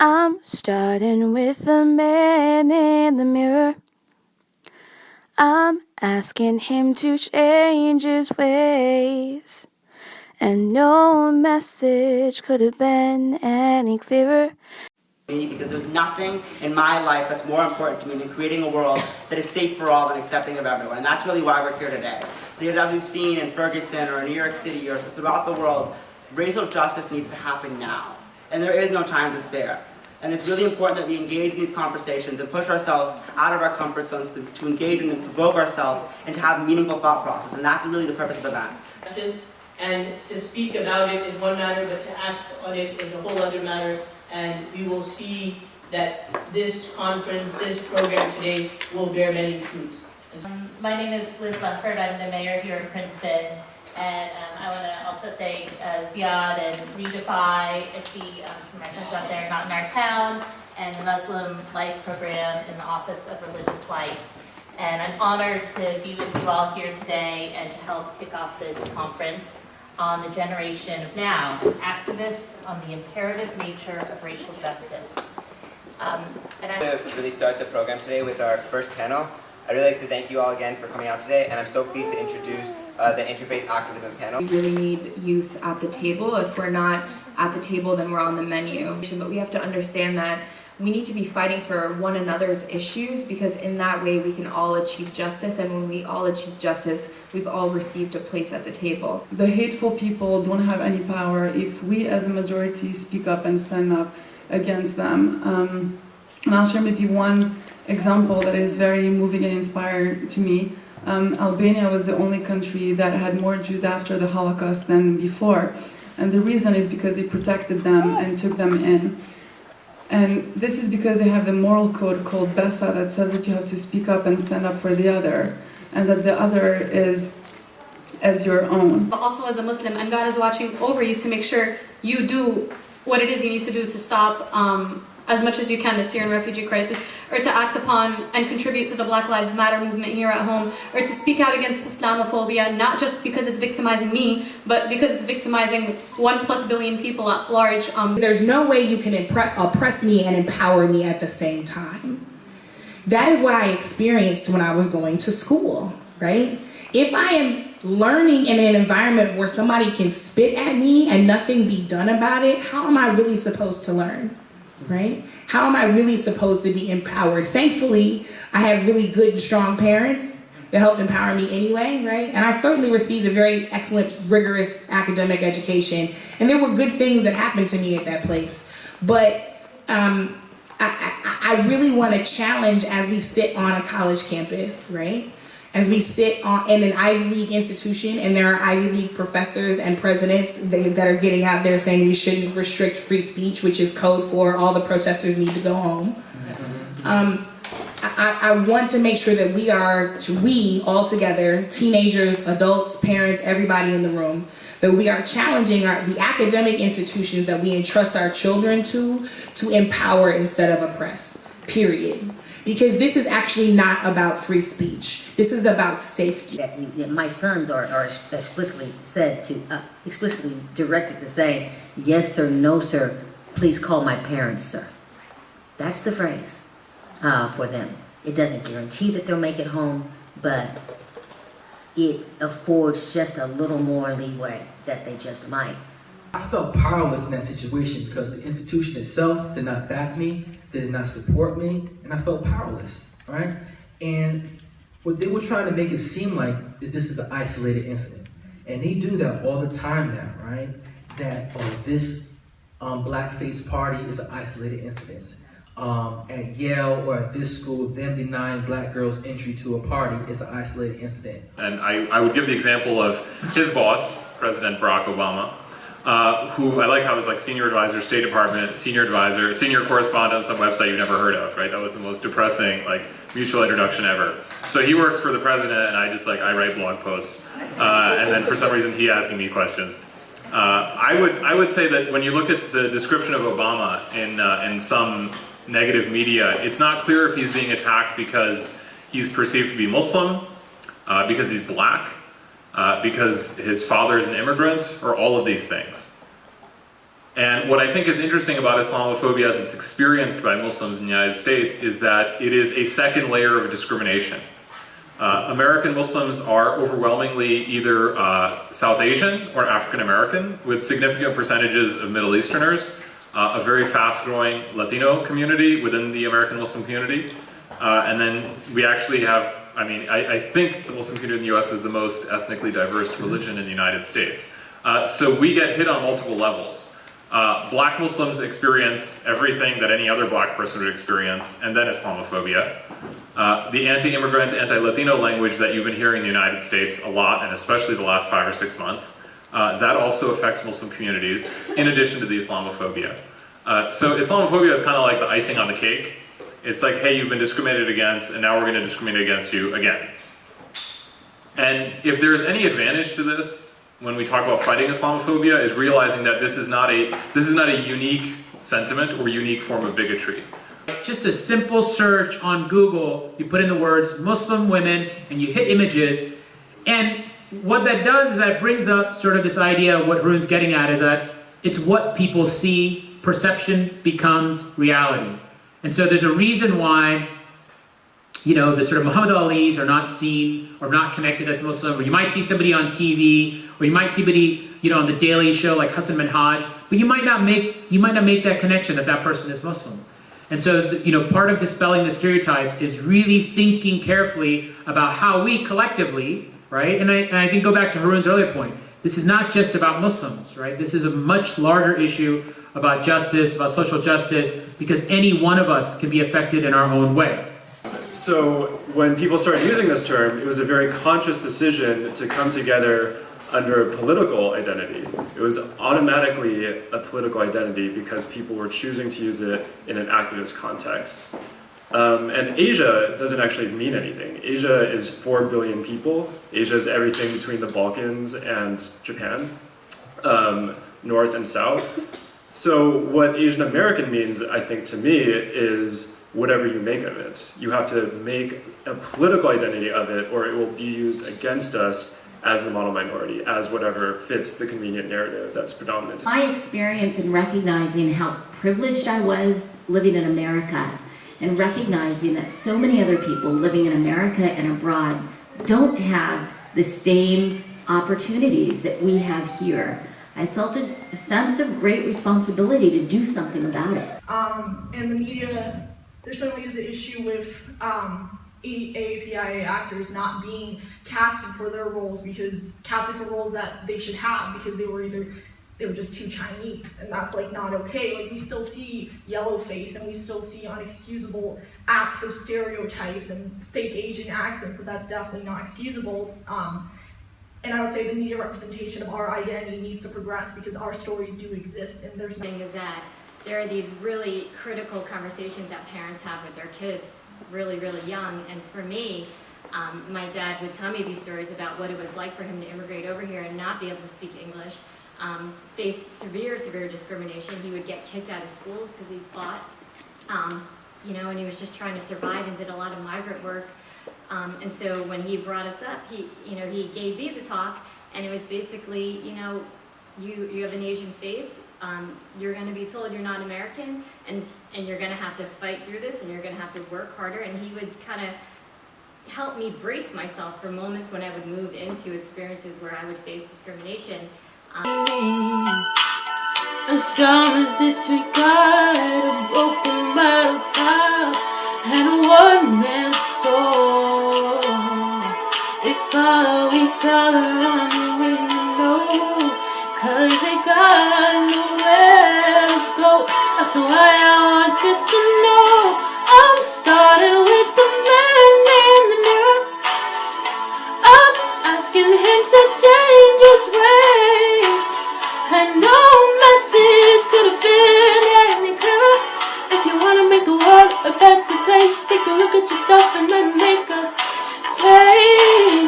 I'm starting with the man in the mirror. I'm asking him to change his ways, and no message could have been any clearer. Because there's nothing in my life that's more important to me than creating a world that is safe for all and accepting of everyone. And that's really why we're here today. Because as we've seen in Ferguson or in New York City or throughout the world, racial justice needs to happen now. And there is no time to spare. And it's really important that we engage in these conversations and push ourselves out of our comfort zones to engage and provoke ourselves and to have meaningful thought process. And that's really the purpose of the event. And to speak about it is one matter, but to act on it is a whole other matter. And we will see that this conference, this program today, will bear many fruits. My name is Liz Leffert. I'm the mayor here at Princeton. And I want to also thank Ziad and REDEFY. I see some reference out there, Not in Our Town, and the Muslim Life Program in the Office of Religious Life. And I'm honored to be with you all here today and to help kick off this conference on the generation of now, activists on the imperative nature of racial justice. To really start the program today with our first panel, I'd really like to thank you all again for coming out today, and I'm so pleased to introduce the Interfaith Activism panel. We really need youth at the table. If we're not at the table, then we're on the menu. But we have to understand that we need to be fighting for one another's issues, because in that way we can all achieve justice, and when we all achieve justice, we've all received a place at the table. The hateful people don't have any power if we as a majority speak up and stand up against them. And I'll share maybe one example that is very moving and inspiring to me. Albania was the only country that had more Jews after the Holocaust than before. And the reason is because they protected them and took them in. And this is because they have the moral code called BESA that says that you have to speak up and stand up for the other, and that the other is as your own. Also as a Muslim, and God is watching over you to make sure you do what it is you need to do to stop as much as you can the Syrian refugee crisis, or to act upon and contribute to the Black Lives Matter movement here at home, or to speak out against Islamophobia, not just because it's victimizing me, but because it's victimizing 1+ billion people at large. There's no way you can oppress me and empower me at the same time. That is what I experienced when I was going to school, right? If I am learning in an environment where somebody can spit at me and nothing be done about it, how am I really supposed to learn? Right? How am I really supposed to be empowered? Thankfully, I had really good and strong parents that helped empower me anyway, right? And I certainly received a very excellent, rigorous academic education. And there were good things that happened to me at that place. But I really want to challenge as we sit on a college campus, right? As we sit in an Ivy League institution, and there are Ivy League professors and presidents that are getting out there saying we shouldn't restrict free speech, which is code for all the protesters need to go home. I want to make sure that we all together, teenagers, adults, parents, everybody in the room, that we are challenging the academic institutions that we entrust our children to empower instead of oppress, period. Because this is actually not about free speech. This is about safety. That my sons are explicitly directed to say, yes sir, no sir, please call my parents sir. That's the phrase for them. It doesn't guarantee that they'll make it home, but it affords just a little more leeway that they just might. I felt powerless in that situation because the institution itself did not back me, did not support me, and I felt powerless, right? And what they were trying to make it seem like is this is an isolated incident. And they do that all the time now, right? That this blackface party is an isolated incident. At Yale or at this school, them denying black girls entry to a party is an isolated incident. And I would give the example of his boss, President Barack Obama, who I like how it was like senior advisor, State Department, senior advisor, senior correspondent on some website you've never heard of, right? That was the most depressing, like, mutual introduction ever. So he works for the president, and I write blog posts. And then for some reason he asking me questions. I would say that when you look at the description of Obama in some negative media, it's not clear if he's being attacked because he's perceived to be Muslim, because he's black, because his father is an immigrant, or all of these things. And what I think is interesting about Islamophobia as it's experienced by Muslims in the United States is that it is a second layer of discrimination. American Muslims are overwhelmingly either South Asian or African American, with significant percentages of Middle Easterners, a very fast-growing Latino community within the American Muslim community, and then we actually have, I think the Muslim community in the US is the most ethnically diverse religion in the United States. So we get hit on multiple levels. Black Muslims experience everything that any other black person would experience, and then Islamophobia. The anti-immigrant, anti-Latino language that you've been hearing in the United States a lot, and especially the last 5 or 6 months, that also affects Muslim communities, in addition to the Islamophobia. So Islamophobia is kind of like the icing on the cake. It's like, hey, you've been discriminated against, and now we're going to discriminate against you again. And if there's any advantage to this, when we talk about fighting Islamophobia, is realizing that this is not a unique sentiment or unique form of bigotry. Just a simple search on Google, you put in the words Muslim women and you hit images, and what that does is that it brings up sort of this idea of what Haroon's getting at, is that it's what people see, perception becomes reality. And so there's a reason why, you know, the sort of Muhammad Ali's are not seen or not connected as Muslim, or you might see somebody on TV, or you might see somebody, you know, on the Daily Show like Hassan Minhaj, but you might not make that connection that that person is Muslim. And so, you know, part of dispelling the stereotypes is really thinking carefully about how we collectively, right? And I think go back to Haroon's earlier point. This is not just about Muslims, right? This is a much larger issue about justice, about social justice, because any one of us can be affected in our own way. So when people started using this term, it was a very conscious decision to come together under a political identity. It was automatically a political identity because people were choosing to use it in an activist context. And Asia doesn't actually mean anything. Asia is 4 billion people. Asia is everything between the Balkans and Japan, north and south. So what Asian American means, I think, to me, is whatever you make of it. You have to make a political identity of it, or it will be used against us as the model minority, as whatever fits the convenient narrative that's predominant. My experience in recognizing how privileged I was living in America, and recognizing that so many other people living in America and abroad don't have the same opportunities that we have here. I felt a sense of great responsibility to do something about it. And the media, there certainly is an issue with AAPI actors not being casted for their roles, casted for roles that they should have because they were just too Chinese, and that's like not okay. Like, we still see yellow face, and we still see unexcusable acts of stereotypes and fake Asian accents, that's definitely not excusable. And I would say the media representation of our identity needs to progress because our stories do exist, and there's thing is that there are these really critical conversations that parents have with their kids really, really young. And for me, my dad would tell me these stories about what it was like for him to immigrate over here and not be able to speak English, face severe discrimination. He would get kicked out of schools because he fought, you know, and he was just trying to survive and did a lot of migrant work. And so when he brought us up, he gave me the talk, and it was basically, you know, you have an Asian face, you're going to be told you're not American, and you're going to have to fight through this, and you're going to have to work harder. And he would kind of help me brace myself for moments when I would move into experiences where I would face discrimination. A summer's disregard, a broken bottle top, and a one-man soul. They follow each other on the window, 'cause they got nowhere to go. That's why I want you to know I'm starting.